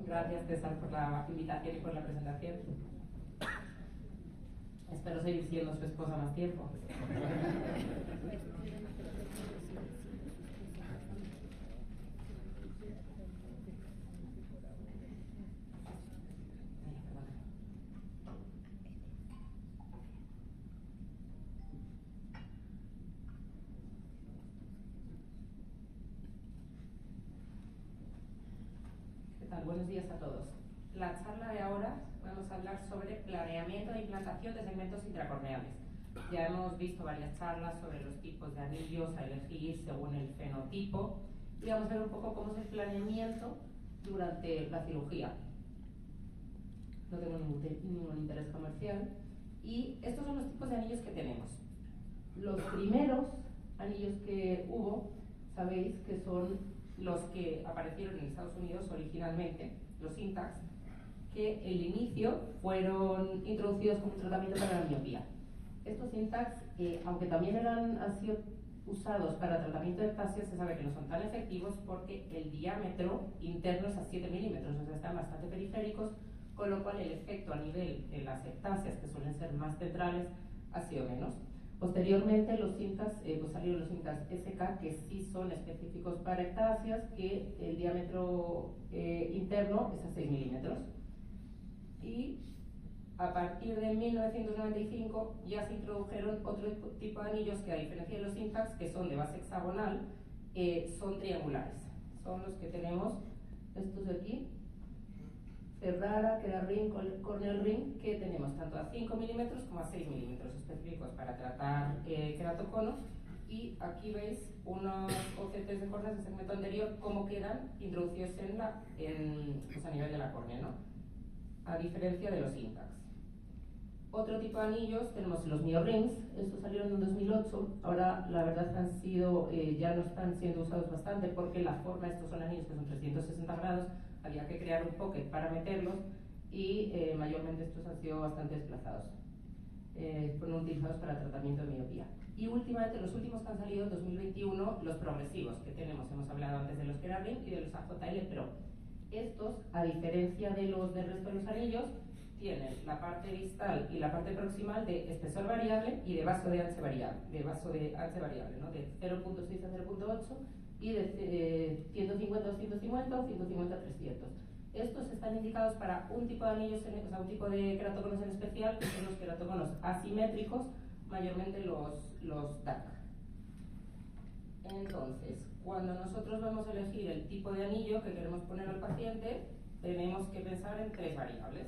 Gracias, César, por la invitación y por la presentación. Espero seguir siendo su esposa más tiempo. ¿Qué tal? Buenos días a todos. La charla de ahora vamos a hablar sobre planeamiento e implantación de segmentos intracorneales. Ya hemos visto varias charlas sobre los tipos de anillos a elegir según el fenotipo y vamos a ver un poco cómo es el planeamiento durante la cirugía. No tengo ningún interés comercial. Y estos son los tipos de anillos que tenemos. Los primeros anillos que hubo, sabéis que son los que aparecieron en Estados Unidos originalmente, los Intacs, que en el inicio fueron introducidos como un tratamiento para la miopía. Estos Intacs, aunque también han sido usados para tratamiento de ectasias, se sabe que no son tan efectivos porque el diámetro interno es a 7 milímetros, o sea, están bastante periféricos, con lo cual el efecto a nivel de las ectasias, que suelen ser más centrales, ha sido menos. Posteriormente los Intacs, pues salieron los Intacs SK, que sí son específicos para ectasias, que el diámetro interno es a 6 milímetros. Y a partir de 1995 ya se introdujeron otro tipo de anillos que, a diferencia de los Intacs, que son de base hexagonal, son triangulares. Son los que tenemos, estos de aquí, Ferrara, Kerarin, Cornell Ring, que tenemos tanto a 5 milímetros como a 6 milímetros específicos para tratar queratocono. Y aquí veis unos OCTs de córneas de segmento anterior, cómo quedan introducidos pues a nivel de la córnea, ¿no? A diferencia de los Intacs. Otro tipo de anillos tenemos los Mio Rings, estos salieron en 2008, ahora la verdad ya no están siendo usados bastante porque la forma, estos son anillos que son 360 grados, había que crear un pocket para meterlos y mayormente estos han sido bastante desplazados. Fueron utilizados para tratamiento de miopía. Y últimamente, los últimos que han salido en 2021, los progresivos que tenemos, hemos hablado antes de los Kerarin y de los AJL Pro. Estos, a diferencia de los del resto de los anillos, tienen la parte distal y la parte proximal de espesor variable y de vaso de ancho variable, ¿no? De 0.6 a 0.8 y de 150 a 250 o 150 a 300. Estos están indicados para un tipo de anillos, o sea, un tipo de queratoconos en especial, que son los queratoconos asimétricos, mayormente los DAC. Entonces, cuando nosotros vamos a elegir el tipo de anillo que queremos poner al paciente, tenemos que pensar en 3 variables.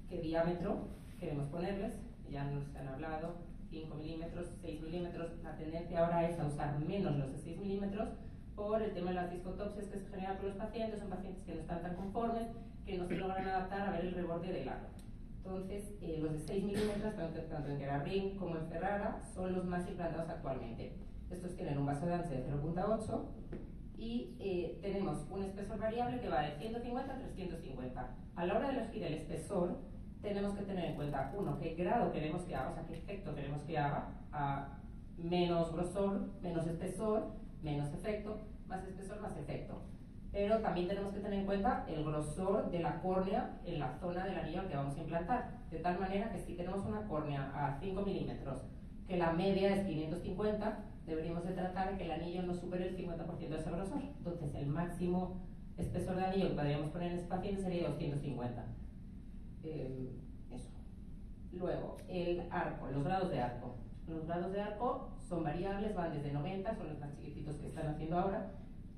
¿Qué diámetro queremos ponerles? Ya nos han hablado, 5 milímetros, 6 milímetros. La tendencia ahora es a usar menos los de 6 milímetros por el tema de las discotopsias que se generan con los pacientes. Son pacientes que no están tan conformes, que no se logran adaptar a ver el reborde del aro. Entonces, los de 6 milímetros, tanto en Kerarin como en Ferrara, son los más implantados actualmente. Estos tienen un vaso de ancho de 0.8 y tenemos un espesor variable que va de 150 a 350. A la hora de elegir el espesor, tenemos que tener en cuenta, uno, qué grado queremos que haga, o sea, qué efecto queremos que haga, a menos grosor, menos espesor, menos efecto, más espesor, más efecto. Pero también tenemos que tener en cuenta el grosor de la córnea en la zona del anillo que vamos a implantar. De tal manera que si tenemos una córnea a 5 milímetros, que la media es 550, deberíamos de tratar de que el anillo no supere el 50% de ese grosor. Entonces, el máximo espesor de anillo que podríamos poner en ese paciente sería 250. Eso. Luego, el arco, los grados de arco. Los grados de arco son variables, van desde 90, son los más chiquititos que están haciendo ahora.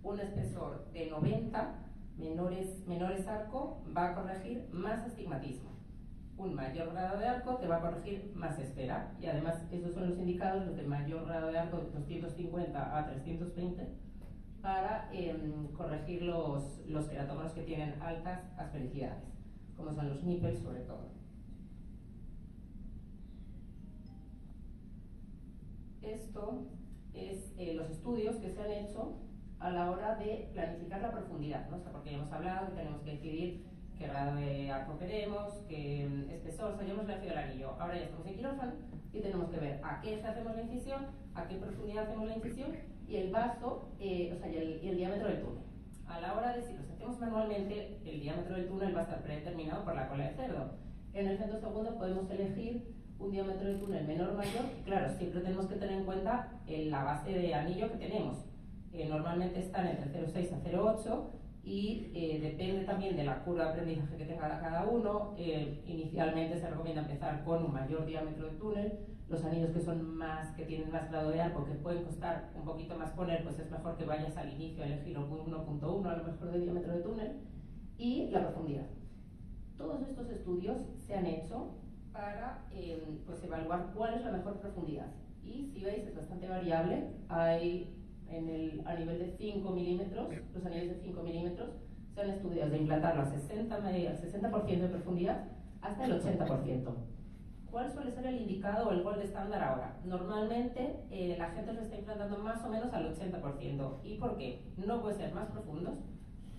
Un espesor de 90, menores arco, va a corregir más astigmatismo. Un mayor grado de arco te va a corregir más esfera. Y además, esos son los indicados, los de mayor grado de arco, de 250 a 320, para corregir los queratoconos que tienen altas asfericidades, como son los nipples sobre todo. Esto es los estudios que se han hecho a la hora de planificar la profundidad, ¿no? O sea, porque ya hemos hablado que tenemos que decidir qué grado de arco queremos, qué espesor, o sea, ya hemos elegido el anillo. Ahora ya estamos en quirófano y tenemos que ver a qué hacemos la incisión, a qué profundidad hacemos la incisión y el vaso, o sea, y el diámetro del túnel. A la hora de si los hacemos manualmente, el diámetro del túnel va a estar predeterminado por la cola de cerdo. En el femtosegundo podemos elegir un diámetro de túnel menor o mayor, y claro, siempre tenemos que tener en cuenta la base de anillo que tenemos. Normalmente están entre 0,6 a 0,8 y depende también de la curva de aprendizaje que tenga cada uno. Inicialmente se recomienda empezar con un mayor diámetro de túnel. Los anillos que tienen más grado de arco, que pueden costar un poquito más poner, pues es mejor que vayas al inicio a elegir 1.1 a lo mejor de diámetro de túnel. Y la profundidad. Todos estos estudios se han hecho para pues evaluar cuál es la mejor profundidad. Y si veis, es bastante variable. Hay a nivel de 5 milímetros, los anillos de 5 milímetros se han estudiado de implantarlo al 60% de profundidad hasta el 80%. ¿Cuál suele ser el indicado o el gold estándar ahora? Normalmente la gente lo está implantando más o menos al 80%. ¿Y por qué? No puede ser más profundos,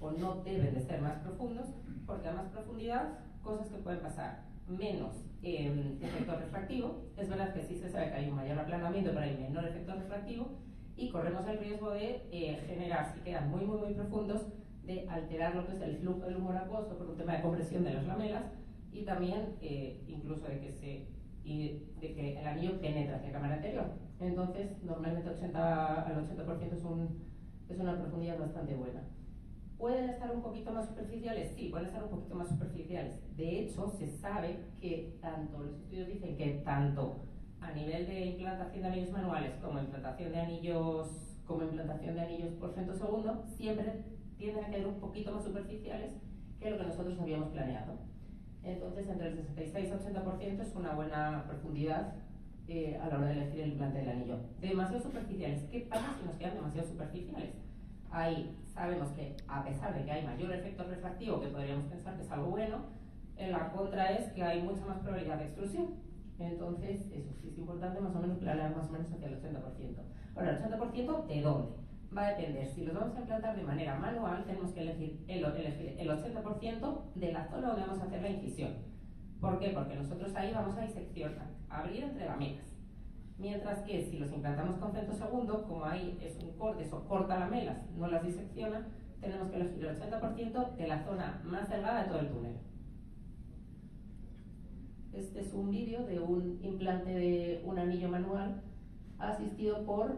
o no deben de ser más profundos, porque a más profundidad, cosas que pueden pasar. Menos efecto refractivo. Es verdad que sí se sabe que hay un mayor aplanamiento, pero hay menor efecto refractivo, y corremos el riesgo de generar, si quedan muy profundos, de alterar lo que es el flujo del humor acuoso por un tema de compresión de las lamelas, y también incluso de que el anillo penetre hacia la cámara anterior. Entonces, normalmente al 80% es una profundidad bastante buena. ¿Pueden estar un poquito más superficiales? Sí, pueden estar un poquito más superficiales. De hecho, se sabe que los estudios dicen que tanto a nivel de implantación de anillos manuales como implantación de anillos por femtosegundo, siempre tienden a quedar un poquito más superficiales que lo que nosotros habíamos planeado. Entonces, entre el 66 y 80% es una buena profundidad a la hora de elegir el implante del anillo. Demasiado superficiales. ¿Qué pasa si nos quedan demasiado superficiales? Ahí sabemos que, a pesar de que hay mayor efecto refractivo, que podríamos pensar que es algo bueno, la contra es que hay mucha más probabilidad de extrusión. Entonces, eso sí es importante más o menos planear más o menos hacia el 80%. Ahora, ¿el 80% de dónde? Va a depender. Si los vamos a implantar de manera manual, tenemos que elegir el 80% de la zona donde vamos a hacer la incisión. ¿Por qué? Porque nosotros ahí vamos a diseccionar, abrir entre lamelas. Mientras que si los implantamos con femtosegundo, como ahí es un corte, eso corta lamelas, no las disecciona, tenemos que elegir el 80% de la zona más delgada de todo el túnel. Este es un vídeo de un implante de un anillo manual asistido por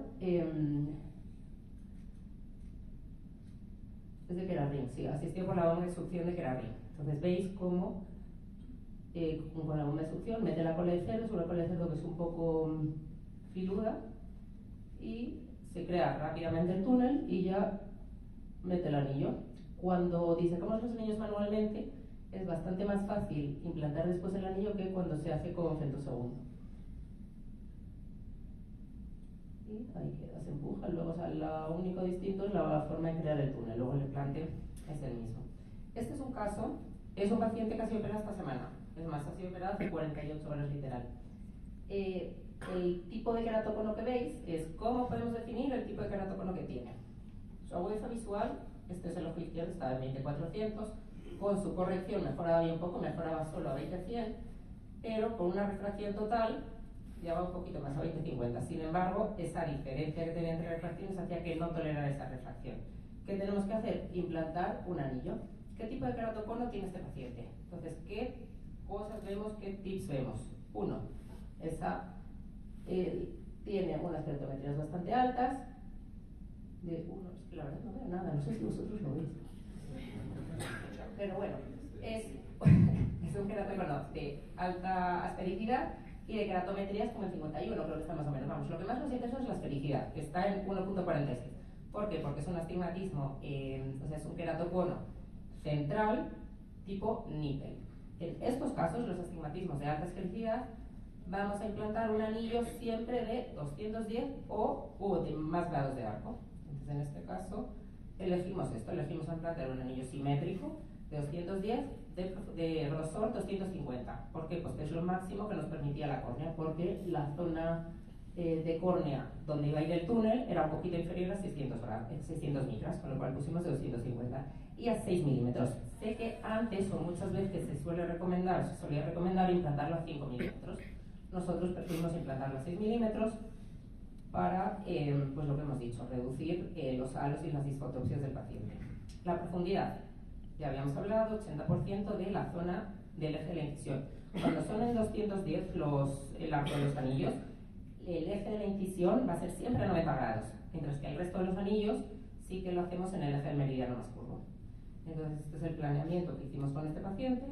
es de Kerarin, sí, asistido por la bomba de succión de Kerarin. Entonces veis cómo con la bomba de succión mete la cola de cerdo, es una cola de cerdo que es un poco filuda, y se crea rápidamente el túnel y ya mete el anillo. Cuando disecamos los anillos manualmente, es bastante más fácil implantar después el anillo que cuando se hace con femtosegundo. Y ahí queda, se empuja. Luego, lo único distinto es la forma de crear el túnel, luego el implante es el mismo. Este es un caso, es un paciente que ha sido operado esta semana, es más, ha sido operado hace 48 horas literal. El tipo de queratocono que veis es cómo podemos definir el tipo de queratocono que tiene. Su agudeza visual, este es el ojo izquierdo, está en 20-400, con su corrección mejoraba bien poco, mejoraba solo a 20-100, pero con una refracción total ya va un poquito más a 20-50. Sin embargo, esa diferencia que tenía entre refracciones hacía que no tolerara esa refracción. ¿Qué tenemos que hacer? Implantar un anillo. ¿Qué tipo de queratocono tiene este paciente? Entonces, ¿qué cosas vemos? ¿Qué tips vemos? Uno, tiene unas keratometrías bastante altas. La verdad no veo nada, no sé si vosotros lo veis. Pero bueno, es un queratocono de alta aspericidad y de keratometrías como el 51, creo que está más o menos. Vamos, lo que más nos interesa es la aspericidad, que está en 1.46. ¿Por qué? Porque es un astigmatismo, o sea, es un queratocono central tipo níquel. En estos casos, los astigmatismos de alta aspericidad, vamos a implantar un anillo siempre de 210 o de más grados de arco. Entonces, en este caso, elegimos implantar un anillo simétrico de 210 de grosor 250. ¿Por qué? Pues que es lo máximo que nos permitía la córnea, porque la zona de córnea donde iba a ir el túnel era un poquito inferior a 600 micras, con lo cual pusimos de 250 y a 6 milímetros. Sé que antes o muchas veces se solía recomendar implantarlo a 5 milímetros. Nosotros preferimos implantarlo a 6 milímetros para, pues lo que hemos dicho, reducir los halos y las disfotopsias del paciente. La profundidad, ya habíamos hablado, 80% de la zona del eje de la incisión. Cuando son en 210 el arco de los anillos, el eje de la incisión va a ser siempre a 90 grados, mientras que el resto de los anillos sí que lo hacemos en el eje del meridiano más curvo. Entonces, este es el planeamiento que hicimos con este paciente.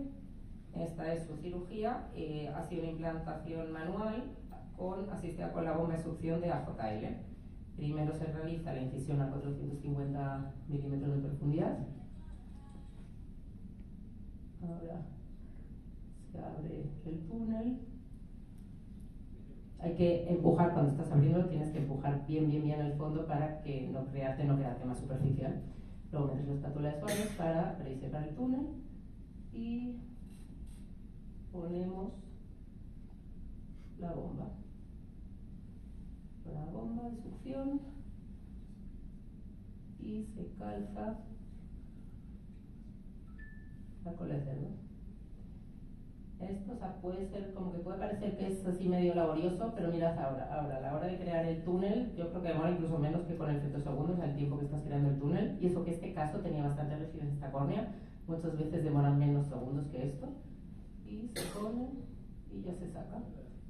Esta es su cirugía, ha sido una implantación manual asistida con la bomba de succión de AJL. Primero se realiza la incisión a 450 milímetros de profundidad. Ahora se abre el túnel. Hay que empujar, cuando estás abriendo, tienes que empujar bien el fondo para que no quedarte más superficial. Luego metes la espátula de Suárez para presecar el túnel y ponemos la bomba. La bomba de succión y se calza la cola de cerdo. Esto, o sea, puede ser como que puede parecer que es así medio laborioso, pero mirad ahora, a la hora de crear el túnel, yo creo que demora incluso menos que con el femtosegundo, o sea, el tiempo que estás creando el túnel, y eso que este caso tenía bastante rigidez esta córnea, muchas veces demoran menos segundos que esto, y se pone y ya se saca,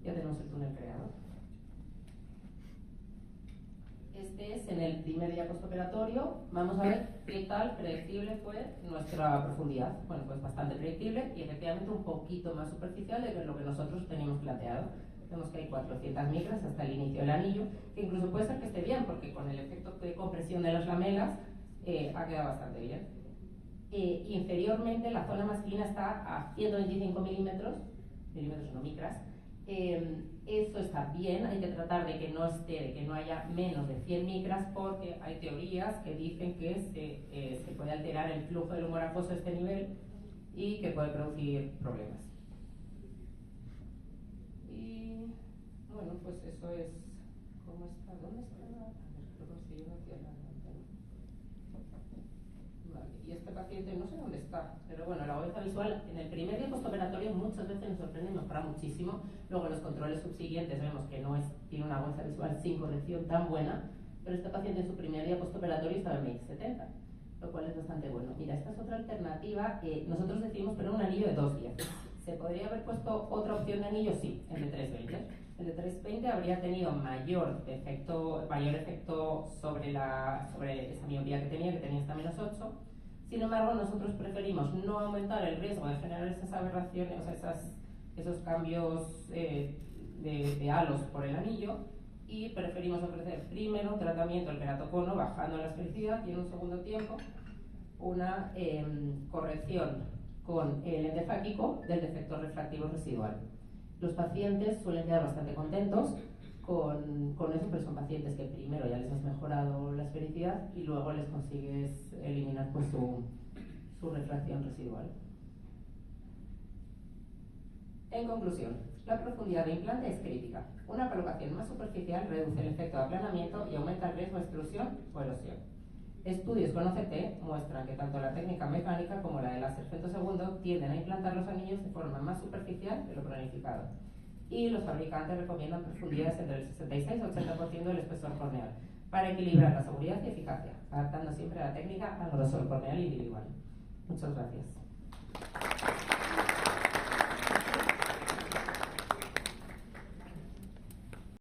ya tenemos el túnel creado. Este es en el primer día postoperatorio. Vamos a ver qué tal predecible fue nuestra profundidad. Bueno, pues bastante predictible y efectivamente un poquito más superficial de lo que nosotros teníamos planteado. Vemos que hay 400 micras hasta el inicio del anillo, que incluso puede ser que esté bien, porque con el efecto de compresión de las lamelas ha quedado bastante bien. Inferiormente, la zona más fina está a 125 milímetros no micras. Eso está bien, hay que tratar de que no haya menos de 100 micras, porque hay teorías que dicen que se puede alterar el flujo del humor acuoso a este nivel y que puede producir problemas. Y bueno, pues eso es. ¿Cómo está? ¿Dónde está? A ver, lo conseguí hacia la pantalla. Vale, y este paciente no sé dónde está, pero bueno, la agudeza visual en el primer día postoperatorio muchas veces nos sorprende y mejora muchísimo. Luego en los controles subsiguientes vemos que tiene una agudeza visual sin corrección tan buena, pero este paciente en su primer día postoperatorio estaba en 20/70, lo cual es bastante bueno. Mira, esta es otra alternativa. Nosotros decidimos poner un anillo de 210. ¿Se podría haber puesto otra opción de anillo? Sí, el de 320. El de 320 habría tenido mayor efecto sobre esa miopía que tenía hasta -8. Sin embargo, nosotros preferimos no aumentar el riesgo de generar esas aberraciones, o sea, esos cambios de halos por el anillo, y preferimos ofrecer primero un tratamiento del queratocono bajando la esfericidad y en un segundo tiempo una corrección con el lente fáquico del defecto refractivo residual. Los pacientes suelen quedar bastante contentos con eso, pero son pacientes que primero ya les has mejorado la esfericidad y luego les consigues eliminar pues, su refracción residual. En conclusión, la profundidad de implante es crítica. Una colocación más superficial reduce el efecto de aplanamiento y aumenta el riesgo de extrusión o erosión. Estudios con OCT muestran que tanto la técnica mecánica como la de láser femtosegundo tienden a implantar los anillos de forma más superficial de lo planificado. Y los fabricantes recomiendan profundidades entre el 66 y 80% del espesor corneal para equilibrar la seguridad y eficacia, adaptando siempre la técnica al grosor corneal individual. Muchas gracias.